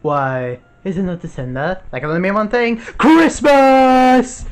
Why, isn't it December? That can only mean one thing: Christmas!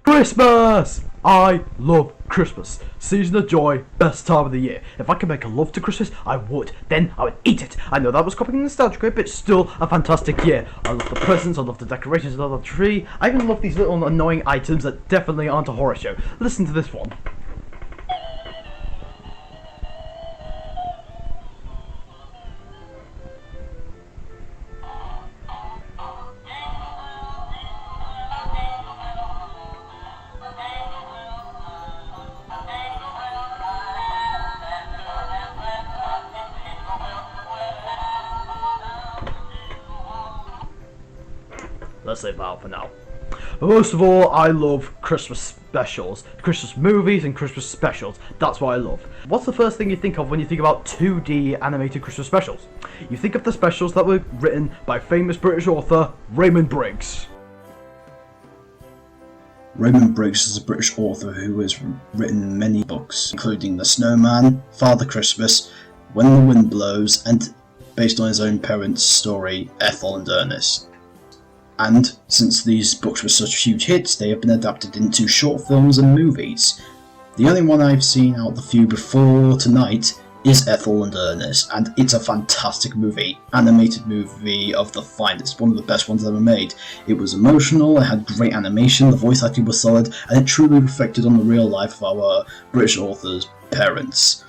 Christmas! I love Christmas. Season of joy, best time of the year. If I could make a love to Christmas, I would. Then I would eat it. I know that was copying nostalgia, but it's still a fantastic year. I love the presents, I love the decorations, I love the tree. I even love these little annoying items that definitely aren't a horror show. Listen to this one. Let's leave that out for now. But most of all, I love Christmas specials. Christmas movies and Christmas specials. That's what I love. What's the first thing you think of when you think about 2D animated Christmas specials? You think of the specials that were written by famous British author Raymond Briggs. Raymond Briggs is a British author who has written many books, including The Snowman, Father Christmas, When the Wind Blows, and based on his own parents' story, Ethel and Ernest. And since these books were such huge hits, they have been adapted into short films and movies. The only one I've seen out of the few before tonight is Ethel and Ernest, and it's a fantastic movie. Animated movie of the finest, one of the best ones ever made. It was emotional, it had great animation, the voice acting was solid, and it truly reflected on the real life of our British author's parents.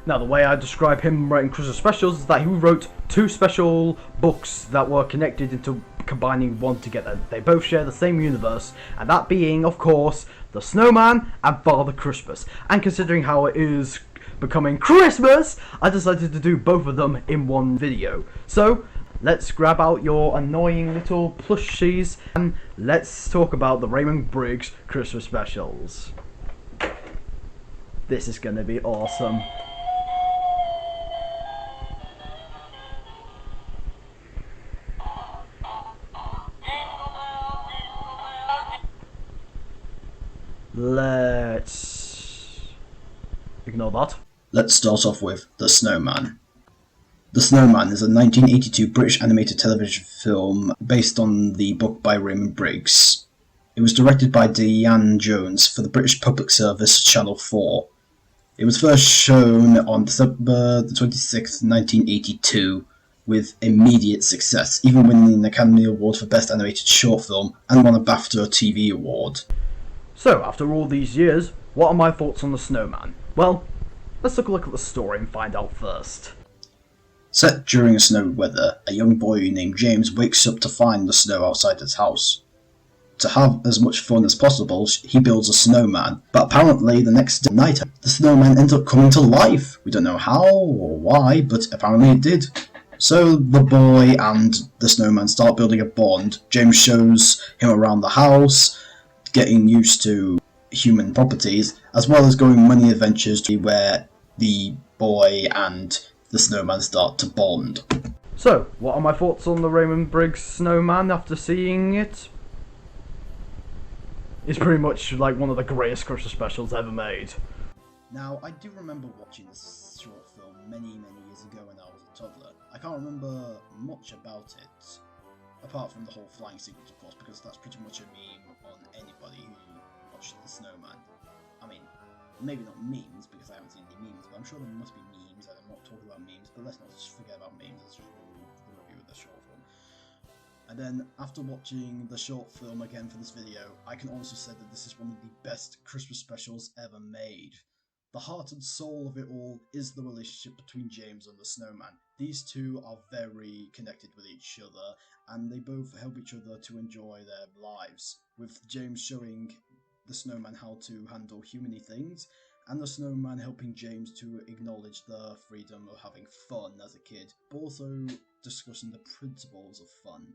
Now, the way I describe him writing Christmas specials is that he wrote two special books that were connected into combining one together. They both share the same universe, and that being, of course, The Snowman and Father Christmas. And considering how it is becoming Christmas, I decided to do both of them in one video. So, let's grab out your annoying little plushies and let's talk about the Raymond Briggs Christmas specials. This is gonna be awesome. Let's ignore that. Let's start off with The Snowman. The Snowman is a 1982 British animated television film based on the book by Raymond Briggs. It was directed by Diane Jones for the British Public Service Channel 4. It was first shown on December 26, 1982, with immediate success, even winning an Academy Award for Best Animated Short Film and won a BAFTA TV Award. So, after all these years, what are my thoughts on The Snowman? Well, let's take a look at the story and find out first. Set during a snowy weather, a young boy named James wakes up to find the snow outside his house. To have as much fun as possible, he builds a snowman, but apparently the next night, the snowman ends up coming to life. We don't know how or why, but apparently it did. So the boy and the snowman start building a bond. James shows him around the house, getting used to human properties, as well as going on many adventures where the boy and the snowman start to bond. So, what are my thoughts on the Raymond Briggs Snowman after seeing it? It's pretty much like one of the greatest Christmas specials ever made. Now, I do remember watching this short film many years ago when I was a toddler. I can't remember much about it, apart from the whole flying sequence, of course, because that's pretty much a meme on anybody who watched The Snowman. I mean, maybe not memes, because I haven't seen any memes, but I'm sure there must be memes, and I'm not talking about memes, but let's not just forget about memes, let's just the review of the short film. And then, after watching the short film again for this video, I can honestly say that this is one of the best Christmas specials ever made. The heart and soul of it all is the relationship between James and the snowman. These two are very connected with each other, and they both help each other to enjoy their lives, with James showing the snowman how to handle humany things, and the snowman helping James to acknowledge the freedom of having fun as a kid, but also discussing the principles of fun.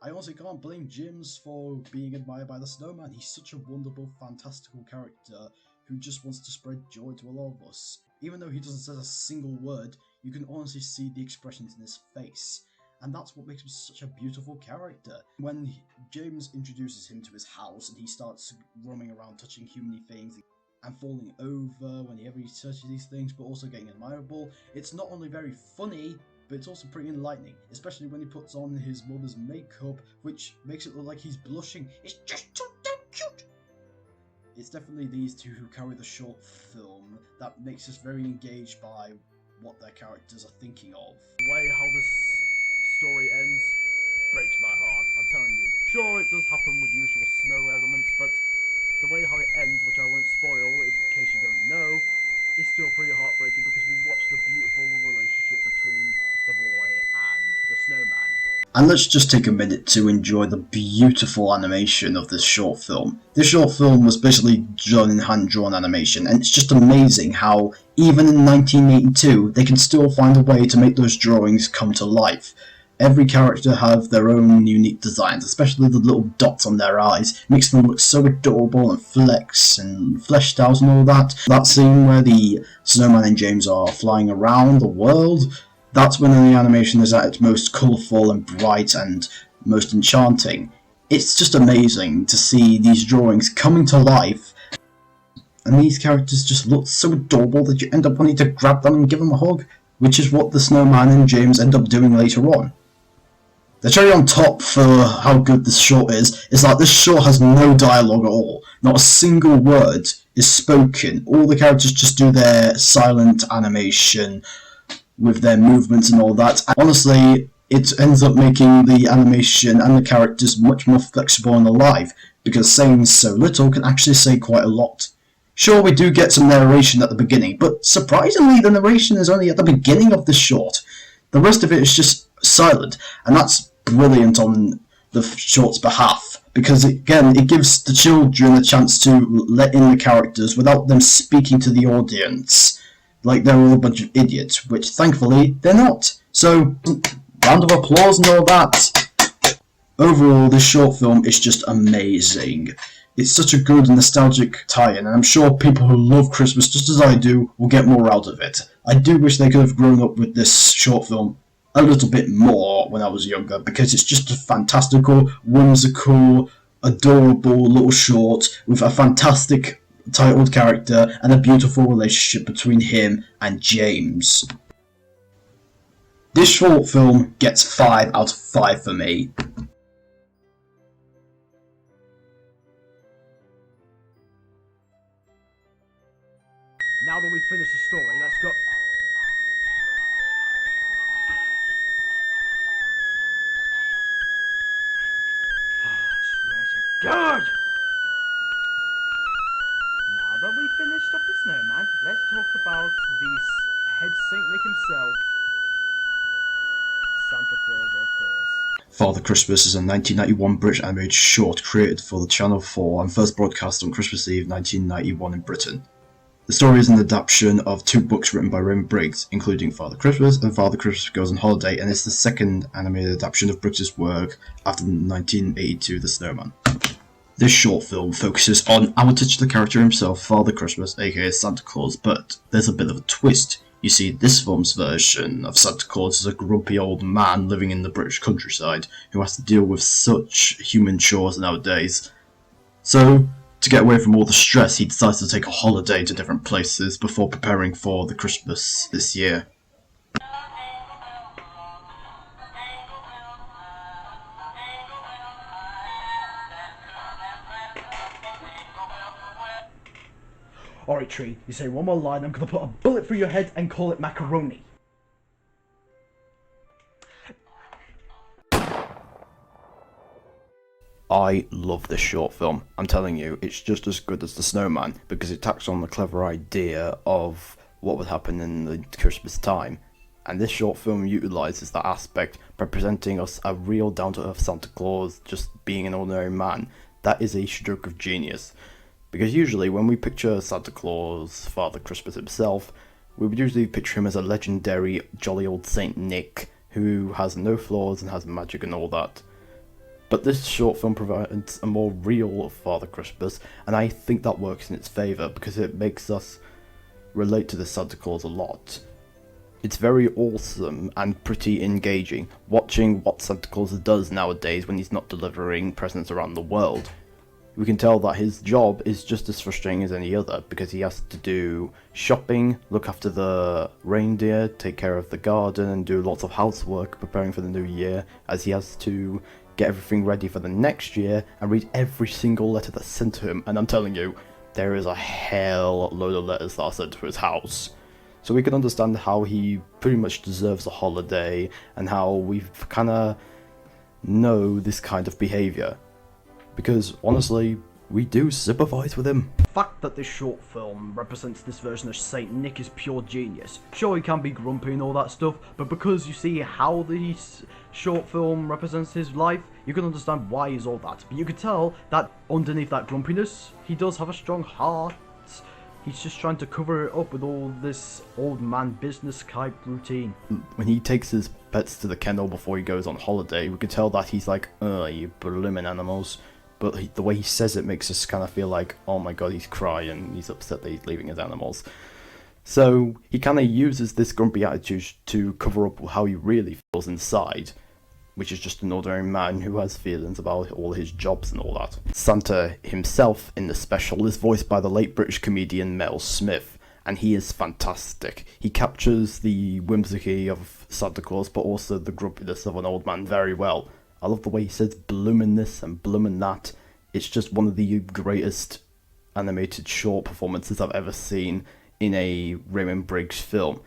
I honestly can't blame James for being admired by the snowman. He's such a wonderful, fantastical character who just wants to spread joy to a lot of us. Even though he doesn't say a single word, you can honestly see the expressions in his face. And that's what makes him such a beautiful character. When James introduces him to his house and he starts roaming around touching human things and falling over whenever he touches these things, but also getting admirable, it's not only very funny, but it's also pretty enlightening, especially when he puts on his mother's makeup, which makes it look like he's blushing. It's just too damn cute! It's definitely these two who carry the short film that makes us very engaged by what their characters are thinking of. The way how this story ends breaks my heart, I'm telling you. Sure, it does happen with usual snow elements, but the way how it ends, which I won't spoil in case you don't know, is still pretty heartbreaking because we watch the beautiful relationship between the boy and the snowman. And let's just take a minute to enjoy the beautiful animation of this short film. This short film was basically done in hand-drawn animation, and it's just amazing how, even in 1982, they can still find a way to make those drawings come to life. Every character have their own unique designs, especially the little dots on their eyes. It makes them look so adorable and flexed and fleshed out and all that. That scene where the snowman and James are flying around the world, that's when the animation is at its most colourful and bright and most enchanting. It's just amazing to see these drawings coming to life, and these characters just look so adorable that you end up wanting to grab them and give them a hug, which is what the snowman and James end up doing later on. The cherry on top for how good this short is that this short has no dialogue at all. Not a single word is spoken. All the characters just do their silent animation with their movements and all that. And honestly, it ends up making the animation and the characters much more flexible and alive, because saying so little can actually say quite a lot. Sure, we do get some narration at the beginning, but surprisingly the narration is only at the beginning of the short. The rest of it is just silent, and that's brilliant on the short's behalf, because again, it gives the children a chance to let in the characters without them speaking to the audience like they're all a bunch of idiots, which thankfully they're not. So, round of applause and all that. Overall, this short film is just amazing. It's such a good nostalgic tie-in, and I'm sure people who love Christmas just as I do will get more out of it. I do wish they could have grown up with this short film a little bit more when I was younger, because it's just a fantastical, whimsical, adorable little short with a fantastic titled character and a beautiful relationship between him and James. This short film gets 5 out of 5 for me. Now that we've finished the story, let's go. Swear to God! Now that we've finished up the snowman, let's talk about the head Saint Nick himself, Santa Claus, of course. Father Christmas is a 1991 British animated short created for the Channel 4 and first broadcast on Christmas Eve 1991 in Britain. The story is an adaptation of 2 books written by Raymond Briggs, including Father Christmas and Father Christmas Goes on Holiday, and it's the second animated adaptation of Briggs' work after 1982 The Snowman. This short film focuses on our titular character himself, Father Christmas, aka Santa Claus, but there's a bit of a twist. You see, this film's version of Santa Claus is a grumpy old man living in the British countryside who has to deal with such human chores nowadays. So, to get away from all the stress, he decides to take a holiday to different places before preparing for the Christmas this year. Alright, Tree, you say one more line, I'm gonna put a bullet through your head and call it macaroni. I love this short film. I'm telling you, it's just as good as The Snowman because it tacks on the clever idea of what would happen in the Christmas time. And this short film utilises that aspect by presenting us a real down-to-earth Santa Claus just being an ordinary man. That is a stroke of genius. Because usually when we picture Santa Claus, Father Christmas himself, we would usually picture him as a legendary jolly old Saint Nick who has no flaws and has magic and all that. But this short film provides a more real Father Christmas, and I think that works in its favour because it makes us relate to the Santa Claus a lot. It's very awesome and pretty engaging, watching what Santa Claus does nowadays when he's not delivering presents around the world. We can tell that his job is just as frustrating as any other, because he has to do shopping, look after the reindeer, take care of the garden, and do lots of housework preparing for the new year, as he has to get everything ready for the next year and read every single letter that's sent to him. And I'm telling you, there is a hell load of letters that are sent to his house. So we can understand how he pretty much deserves a holiday, and how we kind of know this kind of behaviour. Because, honestly, we do sympathise with him. The fact that this short film represents this version of Saint Nick is pure genius. Sure, he can be grumpy and all that stuff, but because you see how the short film represents his life, you can understand why he's all that. But you can tell that underneath that grumpiness, he does have a strong heart. He's just trying to cover it up with all this old man business type routine. When he takes his pets to the kennel before he goes on holiday, we can tell that he's like, you blooming animals. But the way he says it makes us kind of feel like, oh my god, he's crying, he's upset that he's leaving his animals. So he kind of uses this grumpy attitude to cover up how he really feels inside, which is just an ordinary man who has feelings about all his jobs and all that. Santa himself in the special is voiced by the late British comedian Mel Smith, and he is fantastic. He captures the whimsy of Santa Claus, but also the grumpiness of an old man very well. I love the way he says bloomin' this and bloomin' that. It's just one of the greatest animated short performances I've ever seen in a Raymond Briggs film.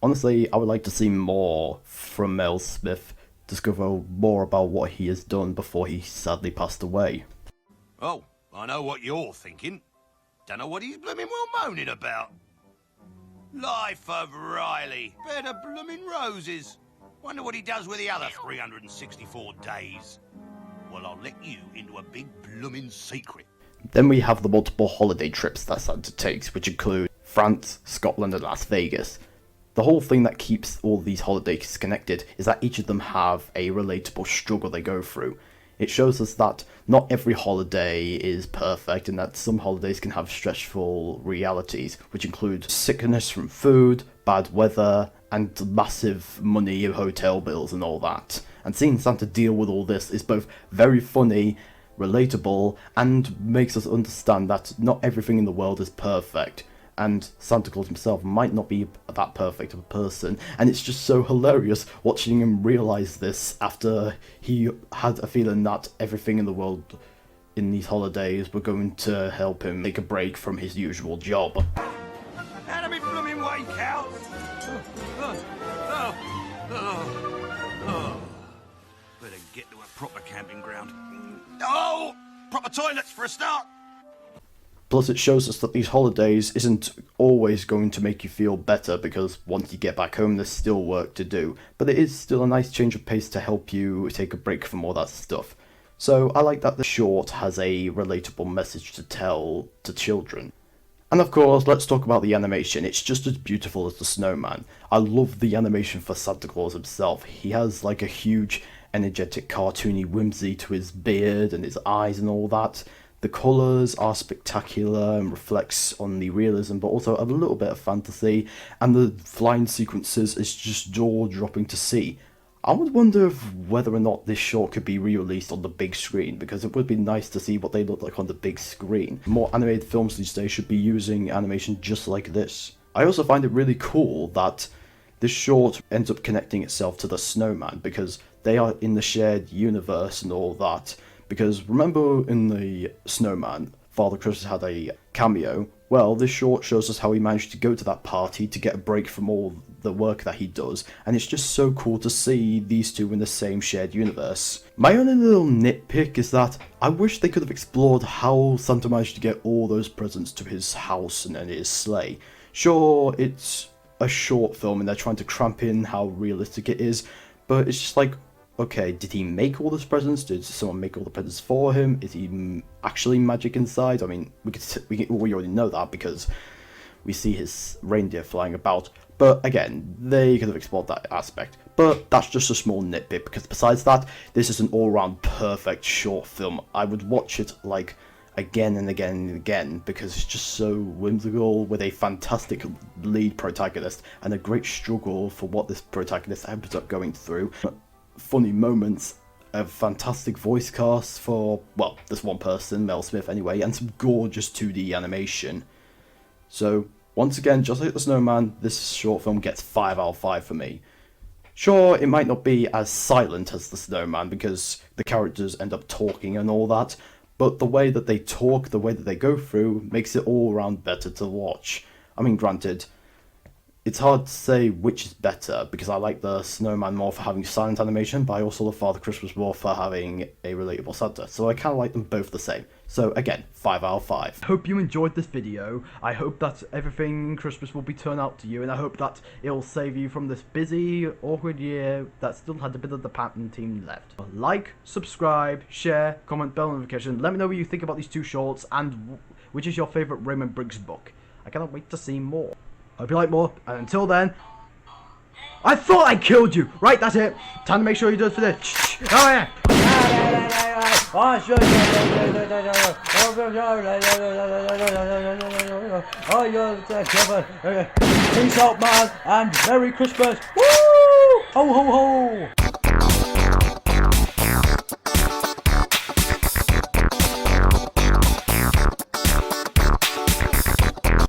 Honestly, I would like to see more from Mel Smith, discover more about what he has done before he sadly passed away. Oh, I know what you're thinking. Don't know what he's blooming well moaning about. Life of Riley. Bed of blooming roses. Wonder what he does with the other 364 days. Well, I'll let you into a big blooming secret. Then we have the multiple holiday trips that Santa takes, which include France, Scotland, and Las Vegas. The whole thing that keeps all these holidays connected is that each of them have a relatable struggle they go through. It shows us that not every holiday is perfect, and that some holidays can have stressful realities, which include sickness from food, bad weather, and massive money in hotel bills and all that. And seeing Santa deal with all this is both very funny, relatable, and makes us understand that not everything in the world is perfect. And Santa Claus himself might not be that perfect of a person, and it's just so hilarious watching him realise this after he had a feeling that everything in the world in these holidays were going to help him take a break from his usual job. Out of me blooming way, cow! Better get to a proper camping ground. Oh! Proper toilets for a start! Plus, it shows us that these holidays isn't always going to make you feel better, because once you get back home there's still work to do, but it is still a nice change of pace to help you take a break from all that stuff. So I like that the short has a relatable message to tell to children. And of course, let's talk about the animation. It's just as beautiful as the snowman. I love the animation for Santa Claus himself. He has like a huge, energetic, cartoony whimsy to his beard and his eyes and all that. The colours are spectacular and reflects on the realism, but also a little bit of fantasy, and the flying sequences is just jaw-dropping to see. I would wonder whether or not this short could be re-released on the big screen, because it would be nice to see what they look like on the big screen. More animated films these days should be using animation just like this. I also find it really cool that this short ends up connecting itself to the snowman, because they are in the shared universe and all that. Because remember in the Snowman, Father Christmas had a cameo? Well, this short shows us how he managed to go to that party to get a break from all the work that he does, and it's just so cool to see these two in the same shared universe. My only little nitpick is that I wish they could have explored how Santa managed to get all those presents to his house and then his sleigh. Sure, it's a short film and they're trying to cramp in how realistic it is, but it's just like, okay, did he make all those presents? Did someone make all the presents for him? Is he actually magic inside? I mean, we already know that because we see his reindeer flying about. But again, they could have explored that aspect. But that's just a small nitpick, because besides that, this is an all-round perfect short film. I would watch it like again and again and again because it's just so whimsical, with a fantastic lead protagonist and a great struggle for what this protagonist ends up going through. Funny moments, a fantastic voice cast for, well, this one person, Mel Smith anyway, and some gorgeous 2D animation. So once again, just like The Snowman, this short film gets 5 out of 5 for me. Sure, it might not be as silent as The Snowman because the characters end up talking and all that, but the way that they talk, the way that they go through, makes it all around better to watch. I mean, granted, it's hard to say which is better, because I like The Snowman more for having silent animation, but I also love Father Christmas more for having a relatable Santa, so I kind of like them both the same. So again, 5 out of 5. Hope you enjoyed this video. I hope that everything in Christmas will be turned out to you, and I hope that it'll save you from this busy, awkward year that still had a bit of the pattern team left. Like, subscribe, share, comment, bell notification. Let me know what you think about these two shorts, and which is your favourite Raymond Briggs book. I cannot wait to see more. Hope you like more, and until then, I thought I killed you! Right, that's it. Time to make sure you do it for this. Oh yeah! Peace out, man, and Merry Christmas! Woo! Ho ho ho!